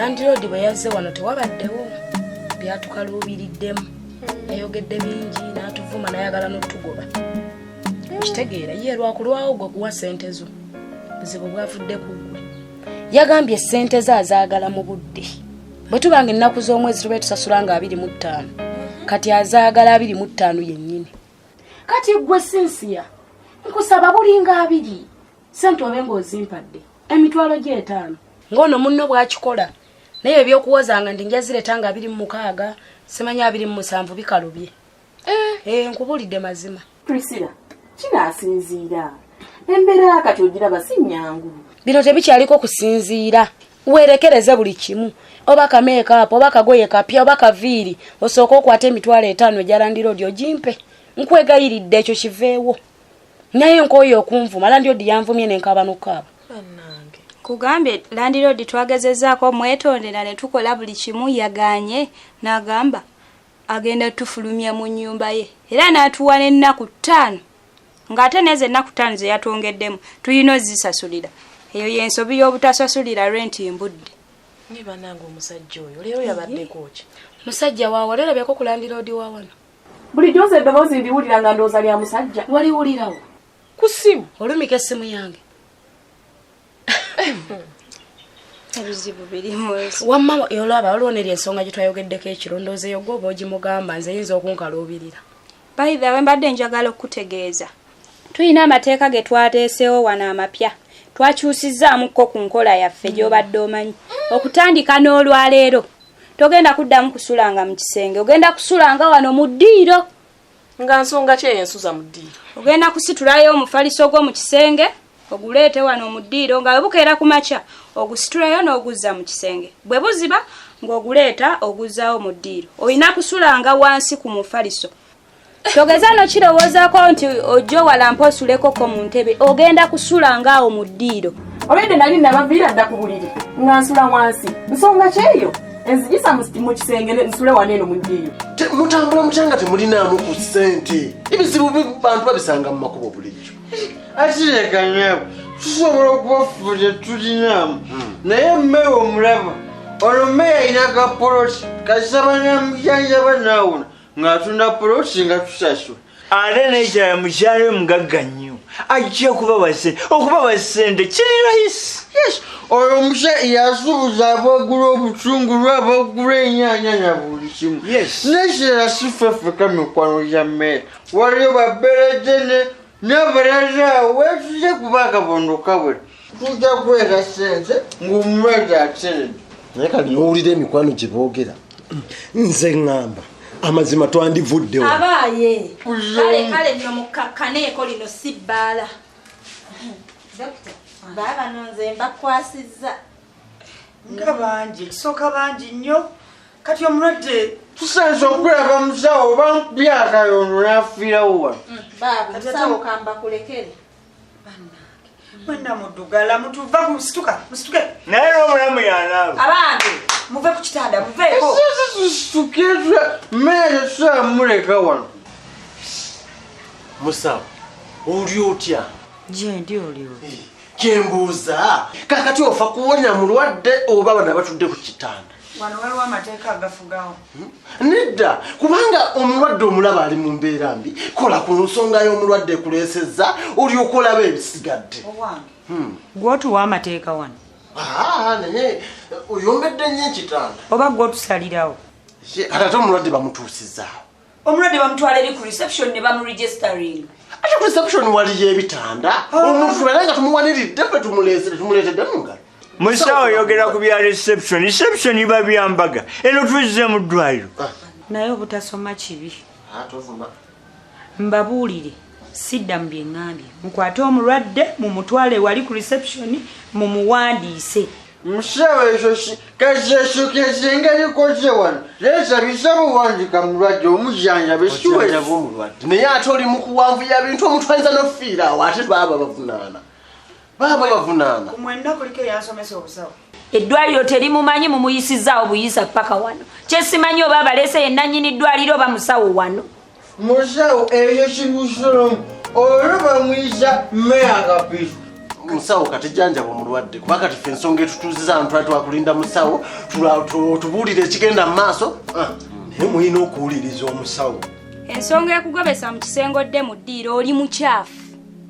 Landlord bwe yazze wano tewabaddewo byatukaluubiriddemu yayogedde bingi n'atuvuma n'ayagala n'otugoba kitegeera ye lwakulwawo gwe kuwa ssente zo buzibu bwavudde ku gwe yagambye ssente ze azaagala mu budde bwe tubanga ennaku z'omwezi tube tusasula nga 25 kati azaagala 25 yennyini kati gwe Sinsia nkusaba bulinga 2 ssente obe ng'ozimpadde emitwalo gye 5 ng'ono munno bw'akikola naye ebyokuwozanga ndi njaziretanga 26 simanya 27 bikalubye nkubulidde mazima Priscilla kinaasinziira embeera kati ogiraba si nnyangu bino tebikyaliko kusinziira weerekereze buli kimu oba ka make-up oba kagoye kapya oba kaviiri osooka okwata emitwalo 5 egya Landlord ogimpe nkwegayiridde ekyo kiveewo naye nkooyo okunvuma Landlord yanvumye nenkaba n'okaaba kugambye Landlord twagezezzaako mwetondera ne tukola buli kimu yaganye n'agamba agenda tufulumya mu nnyumba ye era n'atuwa n'ennaku 5 ng'ate n'ezo ennaku 5 ze yatwongeddemu tulina ozisasulira eyo y'ensobi y'obutasasulira renti embudde niba nange omusajja oyo leero yabaddeko ki musajja waawe olerabyeko ku Landlord wa wano bulijjo nze eddoboozi ndiwulira nga ndowooza lya musajja waliwulirawo ku ssimu olumika essimu yange ebizibu birimu wamma olaba waliwo neri ensonga gye twayogeddeko ekirondoozo eyo gwoba ogimugamba nze yinza okunkaluubirira by the way mbadde njagala okutegeeza tulina amateeka ge twateesewo wano amapya twakyusizzaamuko ku nkola yaffe gy'obadde omanyi okutandika n'olwaleero togenda kuddamu kusulanga mu kisenge ogenda kusulanga wano mu ddiiro nga nsonga ki ensuza mu ddiiro ogenda kusitulayo omufaliso gwo mu kisenge oguleete wano mu ddiiro nga webukeera ku makya ogusitulayo n'oguzza mu kisenge bwe buziba ng'oguleeta oguzzaawo mu ddiiro olina kusulanga wansi ku mufaliso togeza no kirowoozaako nti ojjo walampa osulekoko mu ntebe ogenda kusulanga awo mu ddiiro olwedde nali nabaviira dda ku buliri nga nsula wansi nsonga kyeyo enzigisa mu kisenge nsule wano eno mu ddiiro mutambula mukyanga temulinaamu ku ssente ebizibu bantu babisanga mu makubo bulijjo ate nyabo tusobola okubafuza tulinaamu naye mmeewe omulaba olwo mmeeya alina kapoloti kasaba namujanjaba naawona ng'atunda poloti nga tusasula ate n'ekirala mukyalo mugagga nnyo ajja okuba basente kiri layisi oyo omusha yasuubuza abagula obutungulu abagula ennyaanya na buli kimu n'ekirala sifefeka mikwano gya mmeeya waliyo baberejene n'abalala weetuje kuba akabondo kabwe tujja kwera sente ng'omulwadde atenedde naye kali n'owulira emikwano gye boogera nze ŋŋamba amazima twandivuddewo abaaye kale nno mukkakkaneeko lino si bbaala dokita baaba nonze mbakwasizza nga bangi kisooka bangi nnyo kati omulwadde tusanze okulaba musawo bankubye akayondo n'afiirawo wano baaba musawo kambakulekere mwenda muddugala mutuva musituke naye n'omulamu yanaaba abange muve ku kitanda muveeko situkira mmere tusobola muleka wano musawo oli otya gye ndi oliwo kyembuuza kakati ofa kuwonya mulwadde oba bana batudde ku kitanda wano waliwo amateeka agafugawo nedda kubanga omulwadde omulaba ali mu mbeera mbi kola ku nsonga y'omulwadde ekuleesezza olyoka olaba ebisigadde owange gwotuwa amateeka wano naye oyombedde nnyo ekitanda oba gwotusalirawo kati ate omulwadde bamutuusizaawo omulwadde bamutwala eri ku reception ne bamuregistering ate ku reception waliyo ebitanda omuntu tubeera nga tumuwaniridde fe tumuleetedde mu ngalo musawo yogera ku bya reception iba byambaga eno tuzze mu ddwaliro naye obutasoma kibi mbabuulire sidda mu byeŋŋambye mukwate omulwadde mumutwale wali ku reception mumuwandiise musawo ekyo kazekyo kezengerikoze wano leesa bisabuwandika mulwadde omujanjabe sijanjaba omulwadde naye ate oli mu kuwanvuya bintu omuntu ayinza nofiiraawo ate baba bavunaana kumwenna kuliko eyansomesa obusawo eddwaliro terimumanyi mumuyisizaawo buyisa paka wano kyesimanyi oba abaleese yennannyini ddwaliro oba musawo wano musawo eyo kibusolomu olwo bamuyisa mmeya akapiso musawo kati janjaba omulwadde kuba kati ffe ensonga etutuuziza abantu twakulinda musawo tubuulire ekigenda mu maaso naye mulina okuwuliriza omusawo. ensonga ekugobesa mu kisenge odde mu ddiiro oli mukyafu.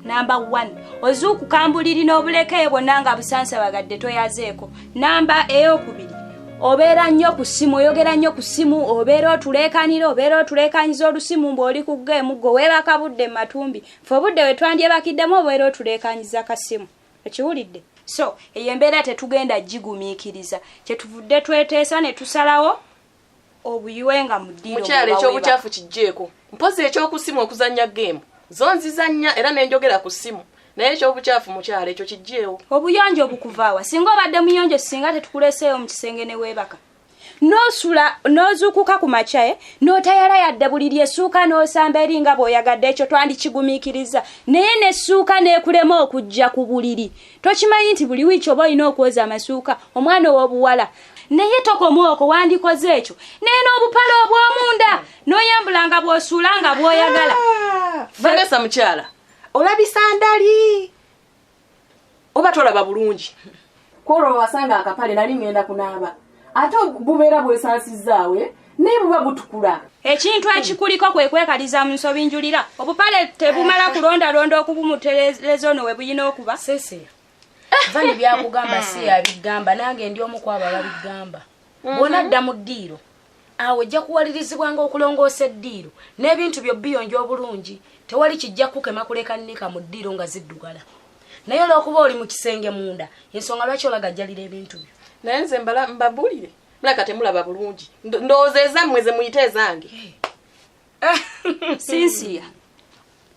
Namba 1 ozuukukambuliri n'obulekeyo bwonna nga busansabagadde toyazeeko. Namba ey'okubiri obeera nnyo ku ssimu, oyogera nnyo ku ssimu, obeera otuleekanira, obeera otuleekanyiza olusimu ng'oli ku geemu gwe weebaka budde mu matumbi. Ffe obudde we twandyebakiddemu obeera otuleekanyiza kasimu. Okiwulidde? So eyo embeera tetugenda gigumiikiriza. Kyetuvudde tweteesa ne tusalawo obuyiwe nga mu ddiiro. Mukyala eky'obukyafu kijjeeko. Mpozi ekyokusimu okuzannya geemu. Zonzizannya era n'enjogera ku ssimu. Naye eky'obukyafu mukyala ekyo kijjeewo. Obuyonjo obukuvaawa singa obadde muyonjo singa tetukuleseeyo mu kisenge ne weebaka. N'osula n'ozuukuka ku makya n'otayala yadde buli lyessuuka n'osamba eri nga bw'oyagadde ekyo twandikigumiikiriza. Naye n'essuuka n'ekulema okujja ku buliri. Tokimanyi nti buli wiiki oba olina okwoza amasuuka omwana ow'obuwala. Naye tokomwoko wandikoze ekyo. Naye n'obupale obw'omunda n'oyambulanga bw'osuula nga bw'oyagala. Vanessa mukyala, olabisa ndali. Oba tolaba bulungi. Kwolwo wasanga akapale nali ngenda kunaaba. Ate bubeera bwesaasizaawe naye buba butukula. Ekintu ekikuliko kwe kwekaliza mu nsobi njulira. Obupale tebumala kulondalonda okubumutereeza ono we buyina okuba. Sese. Vani byakugamba si yabigamba nange ndi omu kwabo ababigamba. Bw'ona dda mu ddiiro awo ojja kuwalirizibwanga okulongoosa eddiiro n'ebintu byo biyonja obulungi. Tewali kijja kukema kulekannika mu ddiiro nga ziddugala. Naye olw'okuba oli mu kisenge munda ensonga lwaki olagajjalira ebintu byo. Naye nze mbabulire. Mulaka temulaba bulungi. Ndowooza ezammwe ze muyite ezange. Sinsiya.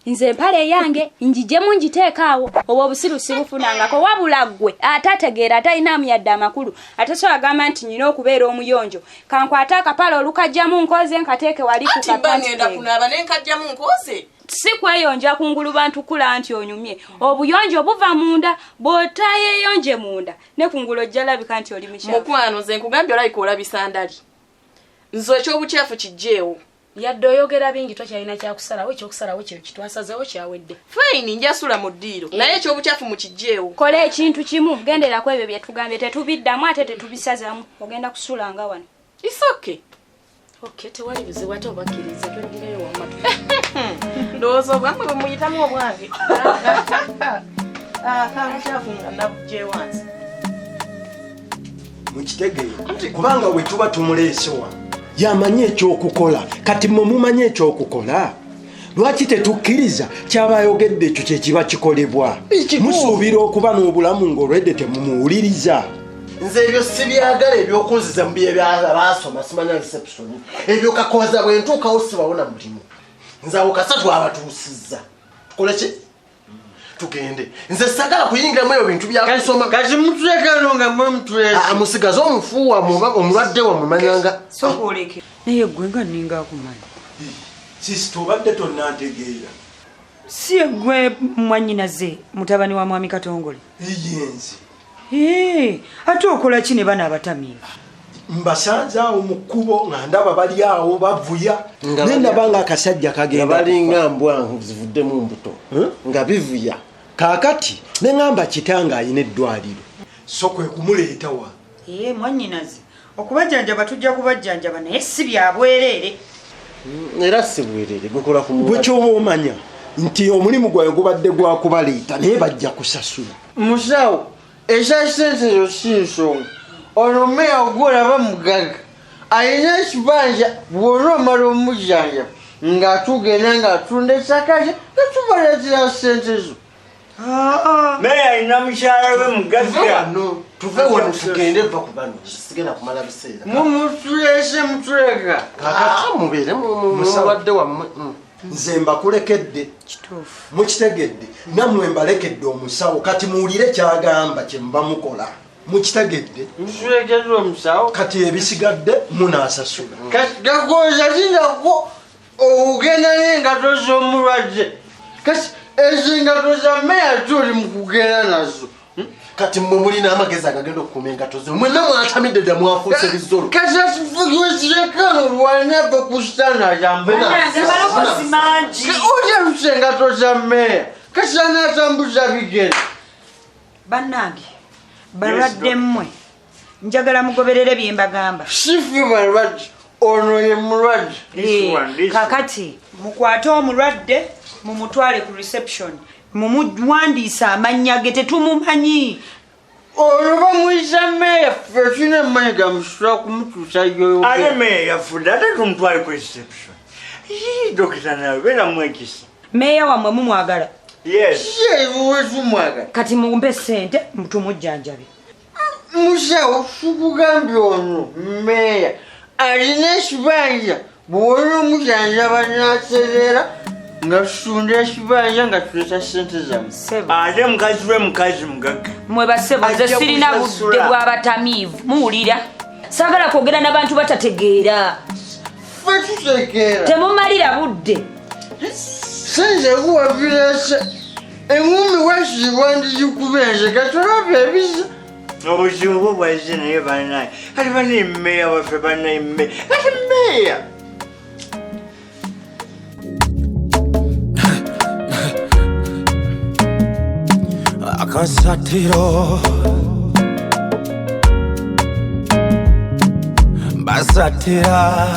Nze empale yange njijemu njiteekaawo oba obusirusi bufunangako wabula ggwe atategeera atalinamu yadde amakulu atasobola agamba nti nyina okubeera omuyonjo kankwate akapale olukajjamu nkoze nkateeke wali ku kapati. Ati ngenda kunaaba ne nkajjamu nkoze. Si kweyonja kungulu bantu kula nti onyumye. Obuyonjo buva munda bw'otayeyonje munda ne kungulu ojja labika nti oli mukyafu. Mukwano nze nkugambye olabika olabisa ndali. Nze eky'obukyafu kijjeewo. Yadde oyogera bingi tokyalina kyakusalawo ekyokusalawo kyo kitwasazeewo kyawedde. Fine njasula mu ddiiro naye eky'obukyafu mu kijjeewo. Kola ekintu kimu gendera ku ebyo bye tugambye tetubiddamu ate tetubisazamu ogenda kusula nga wano. It's okay. Okay, tewali bizibu ate obakkiriza twongereyo wamatu. Ndowooza obwamwe bwe muyitamu obwange. Kamukyafu nga nabugye wansi. Mukitegeera kubanga bwe tuba tumuleese wano yamanyi ekyokukola kati mmwe mumanyi ekyokukola. Lwaki tetukkiriza kyabayogedde ekyo kyekiba kikolebwa? Musuubira okuba n'obulamu ng'olwedde temumuwuliriza. Nze ebyo si byagala ebyokunziza mu bye baasoma simanya reception. Ebyo kakoza bwe ntuukawo sibawona mulimu. Nze awo kasatu abatuusizza. Tukole ki? Tugende. Nze sagala kuyingiramu ebyo bintu bya kusoma. Kati mutulekano nga mwe mutulese. Musigaze omufuuwa omulwadde wa mumanyanga. Sokoleke. Naye gwe nga ninga akumanyi. Sisi tubadde tonnategeera. Si gwe mwannyinaze mutabani wa mwami Katongole. Yenzi. Ate okola ki ne bana abatamiivu? Mbasanze awo mu kkubo nga ndaba bali awo bavuya. Ne ndaba nga akasajja kagenda. Balinga mbwa zivuddemu mbuto. Nga bivuya. Kaakati ne ngamba kitanga ayina eddwaliro. So kwe kumuleeta wa. Mwannyinaze. Okubajjanjaba tujja kubajjanjaba naye si bya bwereere. Era si bwereere gukola ku bwe kyoba omanya nti omulimu gwawe gubadde gwa kubaleeta naye bajja kusasula. Musawo esya sente ezo si nsonga. Ono mmeya ogwolaba mugaga alina ekibanja bw'ona omala omujjanja ng'atugenda ng'atunda essaka lye tetubaleetera sente zo. Meya alina mukyala we mugagga. Tuve wano tugende va ku bano sigenda kumala biseera. Mumutulese mutuleka. Kakati mubeere mulwadde wammwe. Nze mbakulekedde kituufu mukitegedde nammwe mbalekedde omusawo kati muwulire kyagamba kye muba mukola mukitegedde. Mutulekedde omusawo kati ebisigadde munaasasula. Gakoza tindako ogenda n'engato z'omulwadde kati ezo engato za meya tuli mu kugenda nazo. Kati mmwe mulina amagezi agagenda okukuuma engato ze mwenna mwatamidde dda mwafuuse bizolo. Kati asifugiwekirekano lwanebe kusitana jambe olya lusa engato za meya kati anatambuza bigere. bannange balwadde mmwe njagala mugoberere bye mbagamba. Sifi balwadde ono ye mulwadde. Kakati mukwate omulwadde mumutwale ku reception mumuwandiisa amannya ge tetumumanyi. Ono bamuyisa meeya ffe tulina emmanyi gamusula kumutuusa yoyo. Ate meeya yafudde ate tumutwale ku reception. Dokita nawe beera mwekisa. Meeya wammwe mumwagala? Yes. Yeewe tumwagala. Kati mumpe ssente tumujjanjabe. Musawo sikugambye ono meeya alina ekibanja bw'olina omujanjaba n'atereera nga tutunda ekibanja nga tuleeta ssente zammwe. Ate mukazi we mukazi mugagga. Mwe basebo nze sirina budde bw'abatamiivu muwulira saagala kwogera n'abantu batategeera. Ffe tutegeera. Temumalira budde. Senze kuwaviresa engumi wekizibwandigikubenze katolaba ebiza. Obuzibu bwo bwazze naye bannaye kati bannaye mmeeya waffe bannaye mmeeya kati mmeeya. Akasatiro basatira